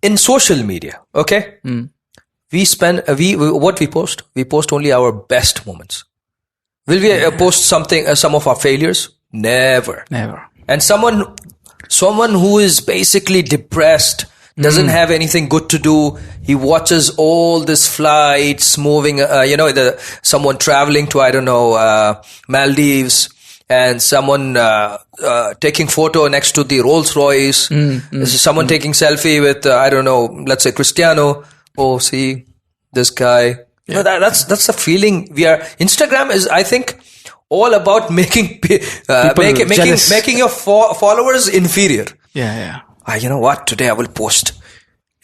in social media, okay, what we post? We post only our best moments. Will we post some of our failures? Never. And someone who is basically depressed, doesn't have anything good to do. He watches all these flights moving, someone traveling to, I don't know, Maldives, and someone taking photo next to the Rolls Royce. Someone taking selfie with, I don't know, let's say Cristiano. Oh, see this guy. Yeah. That's the feeling Instagram is, I think, all about making your followers inferior. Yeah. You know what? Today I will post,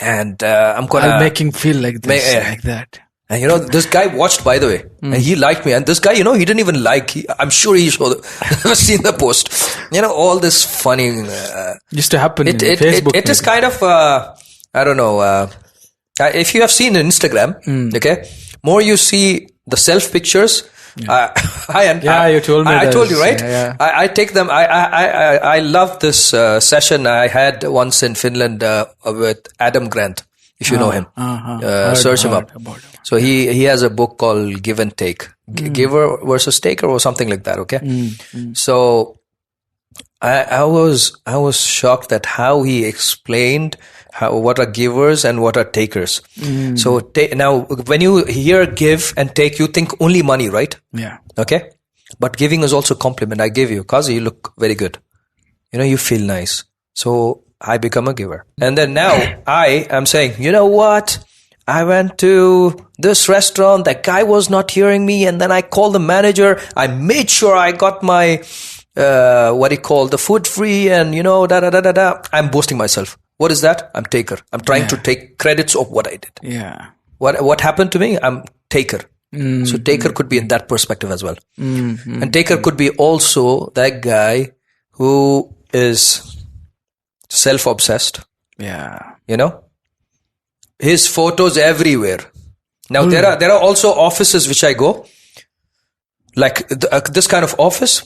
and I'll make him feel like this, like that. And this guy watched, by the way, and he liked me. And this guy, he didn't even like. I'm sure he never seen the post. All this funny used to happen in Facebook. It is kind of I don't know. If you have seen Instagram, okay, more you see the self pictures. You told me. I told you, right? Yeah. I take them. I love this session I had once in Finland with Adam Grant. If you know him, search him up. So he has a book called Give and Take, Giver versus Taker, or something like that. Okay, so I was shocked at how he explained what are givers and what are takers. So now when you hear give and take, you think only money, right? Yeah. Okay, but giving is also compliment. I give you, Kazi, you look very good. You feel nice. So I become a giver. And then now I am saying, you know what? I went to this restaurant. That guy was not hearing me. And then I called the manager. I made sure I got my, the food free, and, I'm boasting myself. What is that? I'm taker. I'm trying to take credits of what I did. Yeah. What happened to me? I'm taker. So taker could be in that perspective as well. And taker could be also that guy who is self-obsessed. Yeah. His photos everywhere. Now there are also offices which I go, like this kind of office.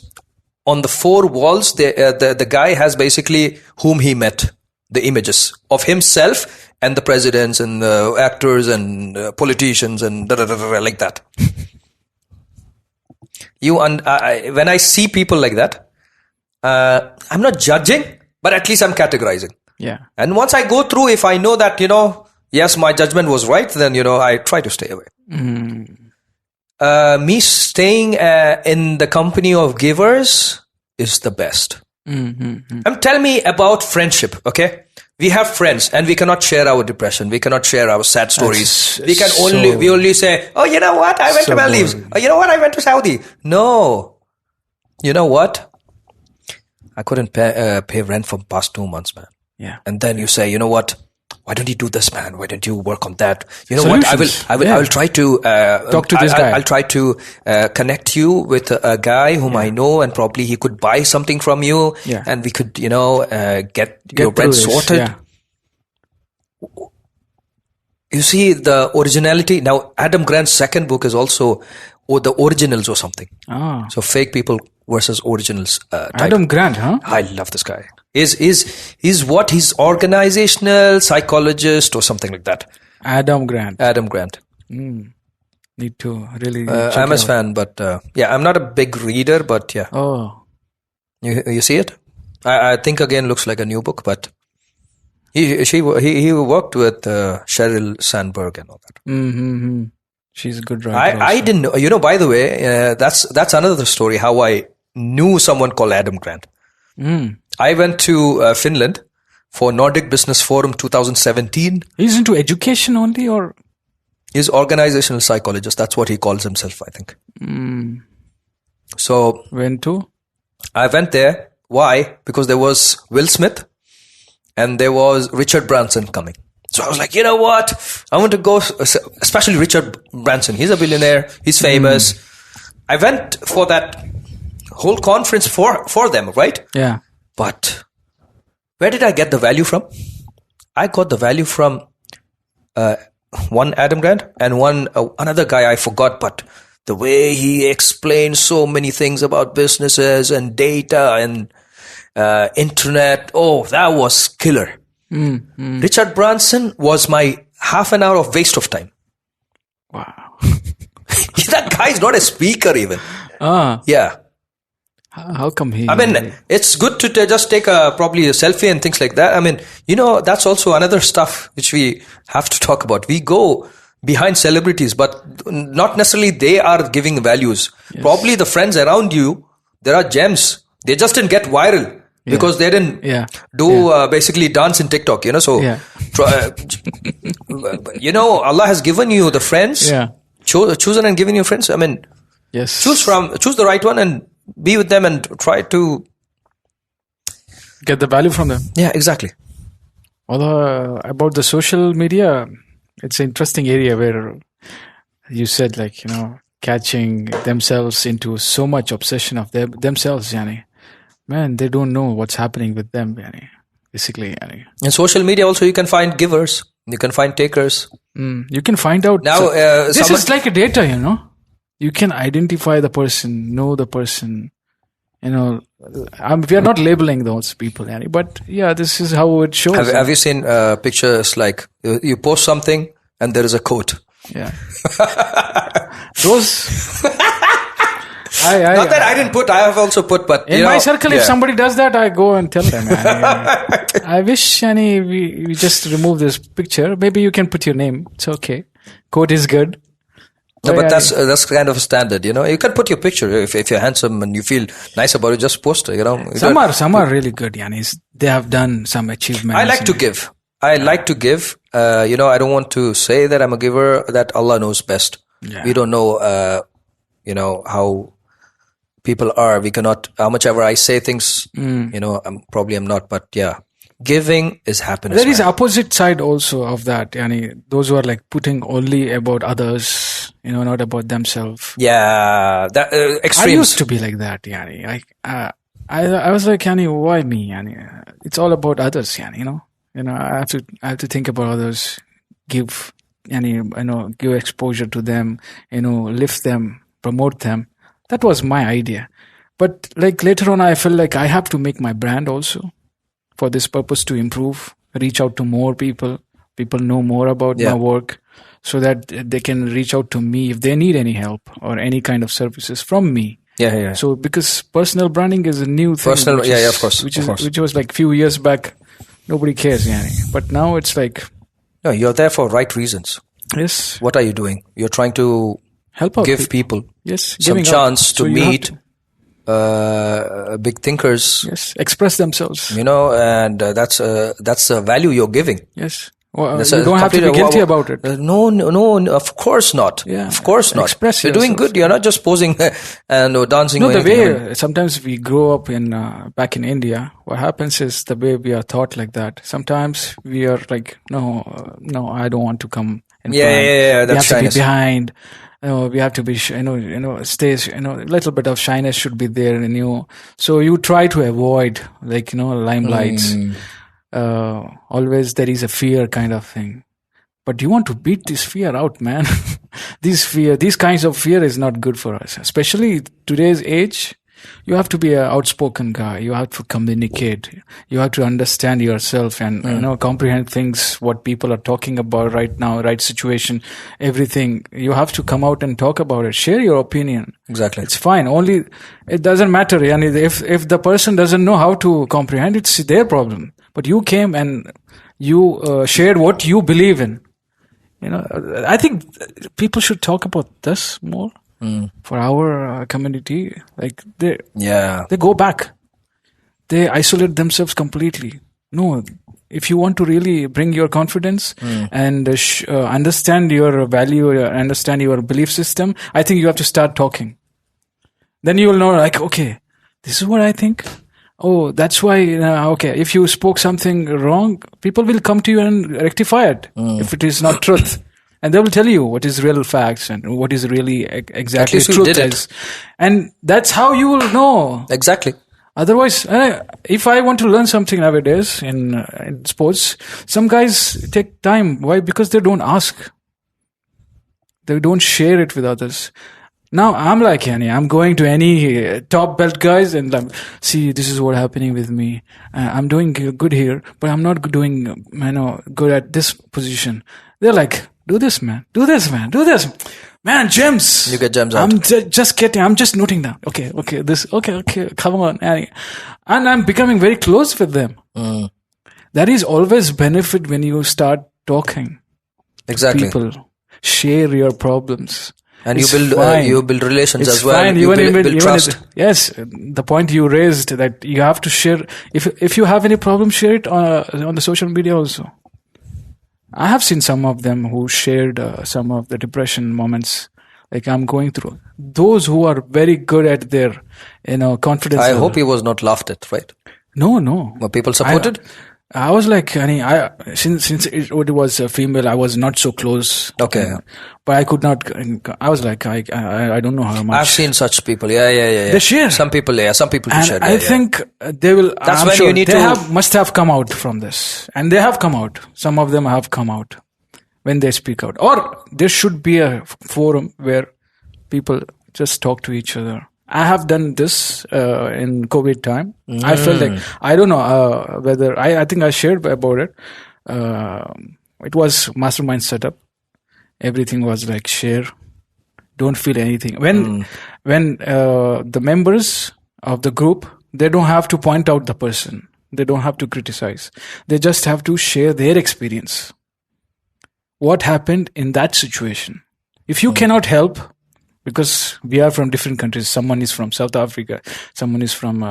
On the 4 walls, the guy has basically whom he met, the images of himself and the presidents and the actors and politicians and like that. When I see people like that, I'm not judging, but at least I'm categorizing. Yeah. And once I go through, if I know that, yes, my judgment was right, then, I try to stay away. Me staying in the company of givers is the best. Tell me about friendship, okay? We have friends and we cannot share our depression. We cannot share our sad stories. We only say, oh, you know what? I went to Maldives. Oh, you know what? I went to Saudi. No. You know what? I couldn't pay rent for the past 2 months, man. Yeah. And then you say, you know what? Why don't you do this, man? Why don't you work on that? You know what? I will try to talk to this guy. I'll try to connect you with a guy whom I know, and probably he could buy something from you, and we could, get your rent sorted. Yeah. You see the originality. Now, Adam Grant's second book is also the originals or something. So fake people versus originals. Adam Grant, huh? I love this guy. He's organizational psychologist or something like that. Adam Grant. Need to really I'm a fan, but I'm not a big reader, but yeah. Oh. You see it? I think again looks like a new book, but he worked with Sheryl Sandberg and all that. She's a good writer. I didn't know. By the way, that's another story. How I knew someone called Adam Grant. I went to Finland for Nordic Business Forum 2017. He's into education only, or? He's organizational psychologist. That's what he calls himself, I think. So I went there. Why? Because there was Will Smith and there was Richard Branson coming. So I was like, you know what? I want to go, especially Richard Branson. He's a billionaire. He's famous. I went for that whole conference for them, right? Yeah. But where did I get the value from? I got the value from one Adam Grant and another guy I forgot, but the way he explained so many things about businesses and data and internet, that was killer. Richard Branson was my half an hour of waste of time. Wow. That guy is not a speaker even. Yeah. How come he? I mean, it's good to just take probably a selfie and things like that. I mean, that's also another stuff which we have to talk about. We go behind celebrities, but not necessarily they are giving values. Yes. Probably the friends around you, there are gems. They just didn't get viral because they didn't do basically dance in TikTok, So, Allah has given you the friends. Yeah. Chosen and given you friends. I mean, yes. Choose the right one and be with them and try to get the value from them. Yeah, exactly. Although about the social media, it's an interesting area where you said catching themselves into so much obsession of themselves, man, they don't know what's happening with them, basically. In social media also you can find givers, you can find takers. You can find out. Now, this is like a data, You can identify the person, know the person. We are not labeling those people, but this is how it shows. Have you seen pictures like you post something and there is a quote? Yeah. Those. Not that I didn't put. I have also put, but in my circle, if somebody does that, I go and tell them. I wish, we just remove this picture. Maybe you can put your name. It's okay. Quote is good. No, but that's kind of a standard, You can put your picture if you're handsome and you feel nice about it. Just post it, Some are really good, They have done some achievements. I like to give. I don't want to say that I'm a giver. That Allah knows best. Yeah. We don't know, how people are. We cannot. How much ever I say things, I'm not. But yeah. Giving is happiness. There is opposite side also of that. Those who are like putting only about others, not about themselves. Yeah, that extremes. I used to be like that. I was like, why me? It's all about others. I have to think about others. Give, give exposure to them. Lift them, promote them. That was my idea. But like later on, I felt like I have to make my brand also. For this purpose, to improve, reach out to more people know more about my work, so that they can reach out to me if they need any help or any kind of services from me. Yeah. So because personal branding is a new thing. Of course. Which was like few years back, nobody cares, But now it's like, no, you're there for right reasons. Yes. What are you doing? You're trying to help out give people some chance to meet big thinkers. Yes, express themselves. And that's a value you're giving. Yes. Well, you don't have to be guilty about it. No, of course not. Yeah, of course not. Express You're doing good. You're not just posing and dancing. No, the way sometimes we grow up back in India, what happens is the way we are taught like that. Sometimes we are like, no, I don't want to come in front. Yeah. That's we have to be behind. We have to be, stay, a little bit of shyness should be there in you. So you try to avoid, limelights. Always there is a fear kind of thing. But you want to beat this fear out, man. These kinds of fear is not good for us. Especially today's age, you have to be an outspoken guy. You have to communicate. You have to understand yourself and comprehend things, what people are talking about right now, right situation, everything. You have to come out and talk about it. Share your opinion. Exactly. It's fine. Only it doesn't matter. If the person doesn't know how to comprehend, it's their problem. But you came and you shared what you believe in. I think people should talk about this more. For our community, they go back, they isolate themselves completely. No, if you want to really bring your confidence and understand your value, understand your belief system, I think you have to start talking. Then you will know, okay, this is what I think. Oh, that's why. Okay, if you spoke something wrong, people will come to you and rectify it if it is not truth. And they will tell you what is real facts and what is really exactly truth is. And that's how you will know. Exactly. Otherwise, if I want to learn something nowadays in sports, some guys take time. Why? Because they don't ask. They don't share it with others. Now I'm like, I'm going to any top belt guys and see, this is what happening with me. I'm doing good here, but I'm not doing, good at this position. They're like, do this, man. Do this, man. Do this. Man, gems. You get gems out. I'm just noting down. Okay, come on. And I'm becoming very close with them. That is always benefit when you start talking. Exactly. To people. Share your problems. And you build relations as well. Fine. You build trust. Yes, the point you raised that you have to share. If you have any problem, share it on the social media also. I have seen some of them who shared some of the depression moments like I'm going through. Those who are very good at their, confidence. I hope he was not laughed at, right? No. Were people supported? I was like, since it was a female, I was not so close. Okay. But I could not. I was like, I don't know how much. I've seen such people. Yeah. They share. Some people do share. I think they will. That's when you need to. Must have come out from this, and they have come out. Some of them have come out when they speak out. Or there should be a forum where people just talk to each other. I have done this in COVID time. I felt like, I don't know whether, I think I shared about it. It was mastermind setup. Everything was like share. Don't feel anything. When the members of the group, they don't have to point out the person. They don't have to criticize. They just have to share their experience. What happened in that situation? If you cannot help, because we are from different countries. Someone is from South Africa. Someone is from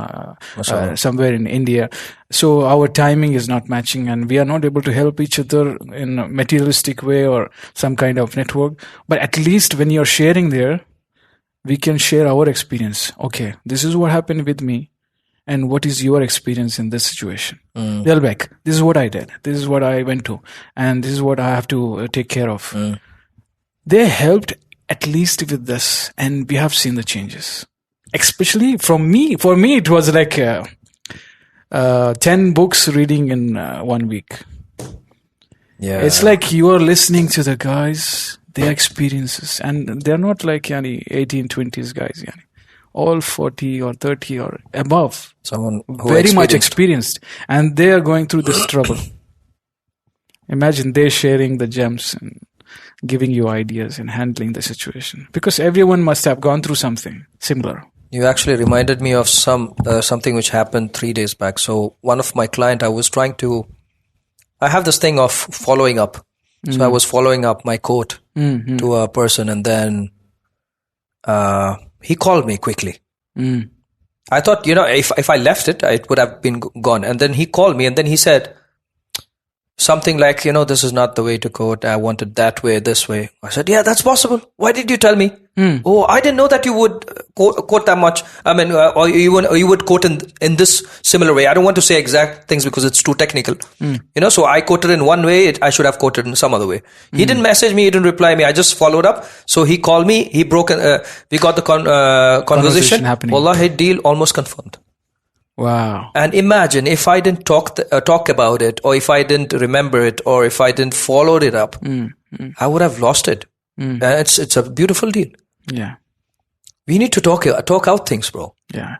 somewhere in India. So our timing is not matching and we are not able to help each other in a materialistic way or some kind of network. But at least when you're sharing there, we can share our experience. Okay, this is what happened with me. And what is your experience in this situation? They'll be like, this is what I did. This is what I went to. And this is what I have to take care of. They helped at least with this, and we have seen the changes. Especially for me, it was like 10 books reading in 1 week. Yeah, it's like you are listening to the guys, their experiences, and they're not like 18, 20s guys, all 40 or 30 or above. Someone who very much experienced, and they are going through this trouble. Imagine they're sharing the gems and giving you ideas and handling the situation, because everyone must have gone through something similar. You actually reminded me of something which happened 3 days back. So one of my client, I have this thing of following up. So I was following up my quote to a person, and then he called me quickly. I thought, if I left it, it would have been gone. And then he called me and then he said something like, this is not the way to quote. I want it that way, this way. I said, yeah, that's possible. Why did you tell me? Oh, I didn't know that you would quote that much. I mean, or you would quote in this similar way. I don't want to say exact things because it's too technical. So I quoted in one way. I should have quoted in some other way. He didn't message me. He didn't reply me. I just followed up. So he called me. He broke. We got the conversation happening. Wallahi, deal almost confirmed. Wow. And imagine if I didn't talk about it, or if I didn't remember it, or if I didn't follow it up, I would have lost it. It's a beautiful deal. Yeah. We need to talk out things, bro. Yeah.